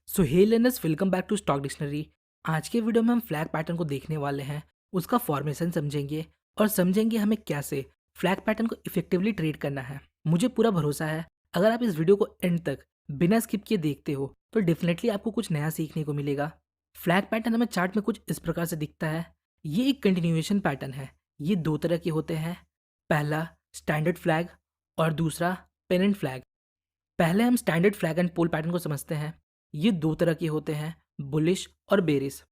So hey learners, welcome back to stock dictionary. आज के video में हम फ्लैग पैटर्न को देखने वाले हैं, उसका फॉर्मेशन समझेंगे और समझेंगे हमें कैसे फ्लैग पैटर्न को इफेक्टिवली ट्रेड करना है। मुझे पूरा भरोसा है अगर आप इस वीडियो को एंड तक बिना स्किप किए देखते हो तो डेफिनेटली आपको कुछ नया सीखने को मिलेगा। फ्लैग पैटर्न हमें चार्ट में कुछ इस प्रकार से दिखता है। ये एक कंटिन्यूएशन पैटर्न है। ये दो तरह के होते हैं, पहला स्टैंडर्ड फ्लैग और दूसरा पेनेंट फ्लैग। पहले हम standard flag and pole pattern को समझते हैं। ये दो तरह के होते हैं, बुलिश और बेरिश।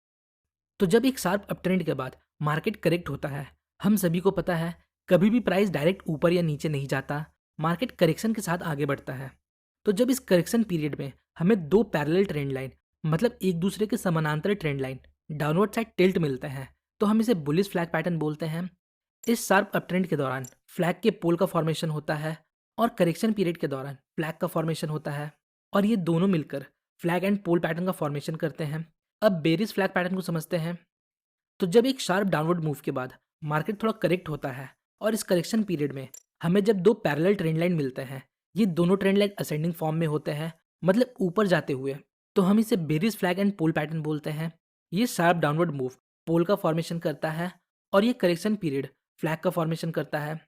तो जब एक शार्प अपट्रेंड के बाद मार्केट करेक्ट होता है, हम सभी को पता है कभी भी प्राइस डायरेक्ट ऊपर या नीचे नहीं जाता, मार्केट करेक्शन के साथ आगे बढ़ता है। तो जब इस करेक्शन पीरियड में हमें दो पैरेलल ट्रेंड लाइन, मतलब एक दूसरे के समानांतर trend line downward side tilt मिलते हैं, तो हम इसे बुलिश फ्लैग पैटर्न बोलते हैं। इस शार्प अपट्रेंड के दौरान फ्लैग के पोल का फॉर्मेशन होता है और करेक्शन पीरियड के दौरान फ्लैग का फॉर्मेशन होता है, और ये दोनों मिलकर फ्लैग एंड पोल पैटर्न का फॉर्मेशन करते हैं। अब बेरिश फ्लैग पैटर्न को समझते हैं। तो जब एक शार्प डाउनवर्ड मूव के बाद मार्केट थोड़ा करेक्ट होता है और इस करेक्शन पीरियड में हमें जब दो पैरेलल ट्रेंड लाइन मिलते हैं, ये दोनों ट्रेंड लाइन असेंडिंग फॉर्म में होते हैं, मतलब ऊपर जाते हुए, तो हम इसे bearish flag and pole pattern बोलते हैं। ये शार्प डाउनवर्ड मूव पोल का फॉर्मेशन करता है और ये करेक्शन पीरियड फ्लैग का फॉर्मेशन करता है।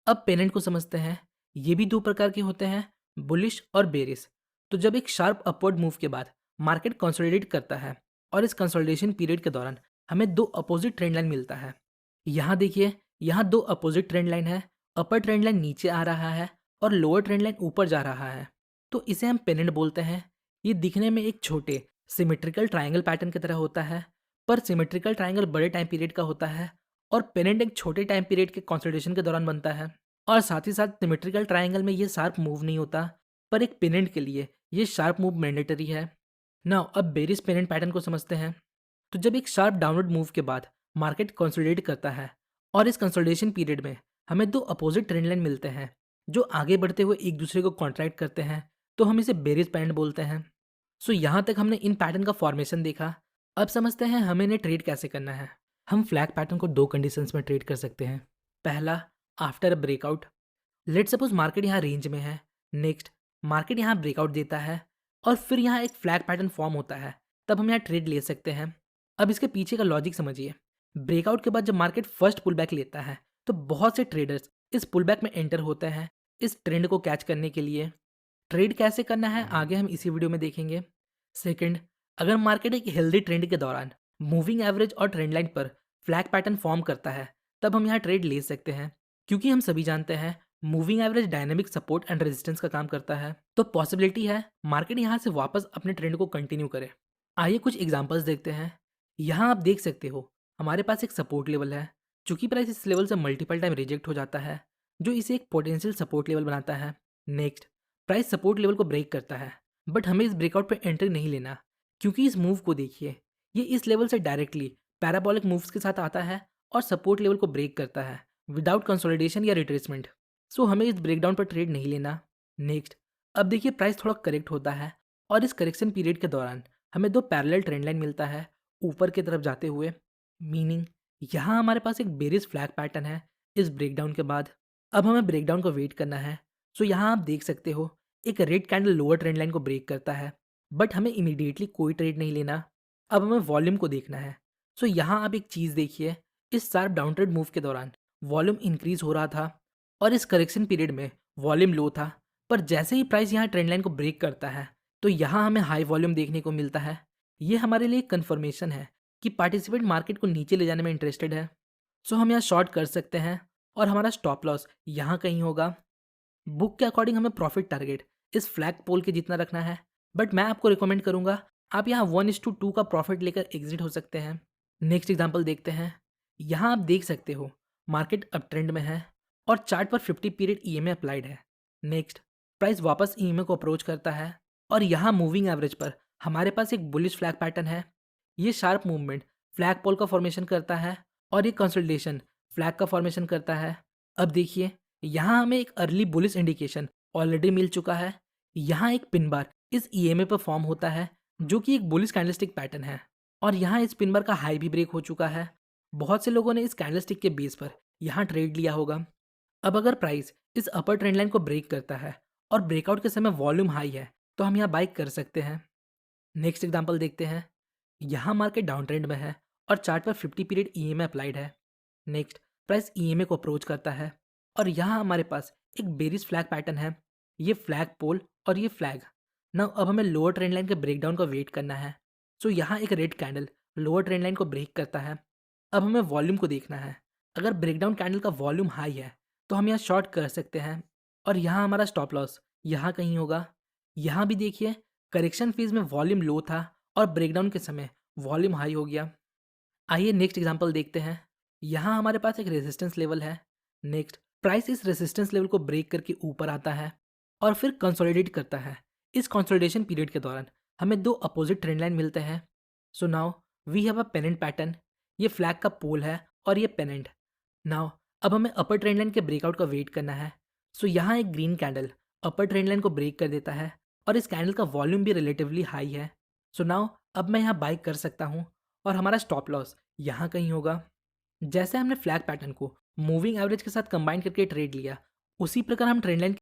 अब पेनेंट को समझते हैं। ये भी दो प्रकार के होते हैं, बुलिश और बेरिश। तो जब एक शार्प अपवर्ड मूव के बाद मार्केट कंसोलिडेट करता है और इस कंसोलिडेशन पीरियड के दौरान हमें दो अपोजिट ट्रेंड लाइन मिलता है। यहाँ देखिए, यहाँ दो अपोजिट ट्रेंड लाइन है। अपर ट्रेंड लाइन नीचे आ रहा है और लोअर ट्रेंड लाइन ऊपर जा रहा है, तो इसे हम पेनेंट बोलते हैं। ये दिखने में एक छोटे सिमेट्रिकल ट्रायंगल पैटर्न की तरह होता है, पर सिमेट्रिकल ट्रायंगल बड़े टाइम पीरियड का होता है और पेनेंट एक छोटे टाइम पीरियड के कंसोलिडेशन के दौरान बनता है। और साथ ही साथ सिमेट्रिकल ट्रायंगल में ये शार्प मूव नहीं होता, पर एक पेनेंट के लिए ये शार्प मूव मैंडेटरी है। नाउ अब बेरिश पेनेंट पैटर्न को समझते हैं। तो जब एक शार्प डाउनवर्ड मूव के बाद मार्केट कंसोलिडेट करता है और इस कंसोलिडेशन पीरियड में हमें दो अपोजिट ट्रेंड लाइन मिलते हैं जो आगे बढ़ते हुए एक दूसरे को कॉन्ट्रैक्ट करते हैं, तो हम इसे बेरिश पैटर्न बोलते हैं। सो यहाँ तक हमने इन पैटर्न का फॉर्मेशन देखा। अब समझते हैं हमें इन्हें ट्रेड कैसे करना है। हम फ्लैग पैटर्न को दो कंडीशंस में ट्रेड कर सकते हैं। पहला, after a breakout. Let suppose market यहाँ रेंज में है, नेक्स्ट मार्केट यहाँ ब्रेकआउट देता है और फिर यहाँ एक फ्लैग पैटर्न फॉर्म होता है, तब हम यहाँ ट्रेड ले सकते हैं। अब इसके पीछे का लॉजिक समझिए। ब्रेकआउट के बाद जब मार्केट फर्स्ट पुल बैक लेता है तो बहुत से ट्रेडर्स इस पुल बैक में एंटर होते हैं इस ट्रेंड को कैच करने के लिए। ट्रेड कैसे करना है आगे हम इसी वीडियो में देखेंगे। सेकंड, अगर मार्केट एक हेल्दी ट्रेंड के दौरान मूविंग एवरेज और ट्रेंड लाइन पर फ्लैग पैटर्न फॉर्म करता है, तब हम यहाँ ट्रेड ले सकते हैं, क्योंकि हम सभी जानते हैं moving average dynamic support and resistance का काम करता है। तो पॉसिबिलिटी है मार्केट यहाँ से वापस अपने ट्रेंड को कंटिन्यू करे। आइए कुछ एग्जांपल्स देखते हैं। यहाँ आप देख सकते हो हमारे पास एक सपोर्ट लेवल है। चूंकि प्राइस इस लेवल से मल्टीपल टाइम रिजेक्ट हो जाता है, जो इसे एक पोटेंशियल सपोर्ट लेवल बनाता है। नेक्स्ट, प्राइस सपोर्ट लेवल को ब्रेक करता है, बट हमें इस ब्रेकआउट पे एंट्री नहीं लेना, क्योंकि इस मूव को देखिए, ये इस लेवल से डायरेक्टली पैराबोलिक मूव्स के साथ आता है और सपोर्ट लेवल को ब्रेक करता है विदाउट कंसोलिडेशन या रिट्रेसमेंट। सो हमें इस ब्रेकडाउन पर ट्रेड नहीं लेना। नेक्स्ट, अब देखिए प्राइस थोड़ा करेक्ट होता है और इस करेक्शन पीरियड के दौरान हमें दो पैरेलल ट्रेंड लाइन मिलता है ऊपर की तरफ जाते हुए, मीनिंग यहाँ हमारे पास एक बेरिश फ्लैग पैटर्न है इस ब्रेकडाउन के बाद। अब हमें ब्रेकडाउन को वेट करना है। सो यहाँ आप देख सकते हो एक red candle lower trend line को ब्रेक करता है, बट हमें इमीडिएटली कोई ट्रेड नहीं लेना। अब हमें वॉल्यूम को देखना है। सो यहाँ आप एक चीज़ देखिए, इस शार्प डाउन ट्रेड मूव के दौरान वॉल्यूम इंक्रीज हो रहा था और इस करेक्शन पीरियड में वॉल्यूम लो था, पर जैसे ही प्राइस यहाँ ट्रेंड लाइन को ब्रेक करता है तो यहाँ हमें हाई वॉल्यूम देखने को मिलता है। ये हमारे लिए कंफर्मेशन है कि पार्टिसिपेंट मार्केट को नीचे ले जाने में इंटरेस्टेड है। सो हम यहाँ शॉर्ट कर सकते हैं और हमारा स्टॉप लॉस यहाँ कहीं होगा। बुक के अकॉर्डिंग हमें प्रॉफिट टारगेट इस फ्लैग पोल के जितना रखना है, बट मैं आपको रिकमेंड करूंगा आप यहाँ 1:2 का प्रॉफिट लेकर एग्जिट हो सकते हैं। नेक्स्ट एग्जांपल देखते हैं। यहाँ आप देख सकते हो मार्केट अप ट्रेंड में है और चार्ट पर 50 पीरियड ईएमए अप्लाइड है। नेक्स्ट, प्राइस वापस ईएमए को अप्रोच करता है और यहाँ मूविंग एवरेज पर हमारे पास एक बुलिश फ्लैग पैटर्न है। ये शार्प मूवमेंट फ्लैग पोल का फॉर्मेशन करता है और ये कंसोलिडेशन फ्लैग का फॉर्मेशन करता है। अब देखिए, यहाँ हमें एक अर्ली बुलिश इंडिकेशन ऑलरेडी मिल चुका है। यहाँ एक पिन बार इस ईएमए पर फॉर्म होता है जो कि एक बुलिश कैंडलस्टिक पैटर्न है, और यहाँ इस पिन बार का हाई भी ब्रेक हो चुका है। बहुत से लोगों ने इस कैंडलस्टिक के बेस पर यहाँ ट्रेड लिया होगा। अब अगर प्राइस इस अपर ट्रेंड लाइन को ब्रेक करता है और ब्रेकआउट के समय वॉल्यूम हाई है, तो हम यहाँ बाई कर सकते हैं। नेक्स्ट एग्जांपल देखते हैं। यहाँ मार्केट डाउन ट्रेंड में है और चार्ट पर 50 पीरियड ईएमए अप्लाइड है। नेक्स्ट प्राइस ईएमए को अप्रोच करता है और यहाँ हमारे पास एक बेरिश फ्लैग पैटर्न है। ये फ्लैग पोल और ये फ्लैग। नाउ अब हमें लोअर ट्रेंड लाइन के ब्रेकडाउन का वेट करना है। सो यहाँ एक red candle lower trend line को ब्रेक करता है। अब हमें वॉल्यूम को देखना है। अगर ब्रेकडाउन कैंडल का वॉल्यूम हाई है तो हम यहाँ शॉर्ट कर सकते हैं और यहाँ हमारा स्टॉप लॉस यहाँ कहीं होगा। यहाँ भी देखिए, करेक्शन फेज में वॉल्यूम लो था और ब्रेकडाउन के समय वॉल्यूम हाई हो गया। आइए नेक्स्ट एग्जांपल देखते हैं। यहाँ हमारे पास एक रेजिस्टेंस लेवल है। नेक्स्ट प्राइस इस रेजिस्टेंस लेवल को ब्रेक करके ऊपर आता है और फिर कंसोलिडेट करता है। इस कंसोलिडेशन पीरियड के दौरान हमें दो अपोजिट ट्रेंड लाइन मिलते हैं। So now we have a pennant pattern. ये फ्लैग का पोल है और ये पेनेंट। नाउ अब हमें अपर ट्रेंड लाइन के ब्रेकआउट का वेट करना है। सो यहाँ एक green candle upper trend line को ब्रेक कर देता है और इस कैंडल का वॉल्यूम भी रिलेटिवली हाई है। सो नाउ अब मैं यहाँ बाई कर सकता हूँ और हमारा स्टॉप लॉस यहाँ कहीं होगा। जैसे हमने फ्लैग पैटर्न को मूविंग एवरेज के साथ कंबाइन करके ट्रेड लिया, उसी प्रकार हम ट्रेंड लाइन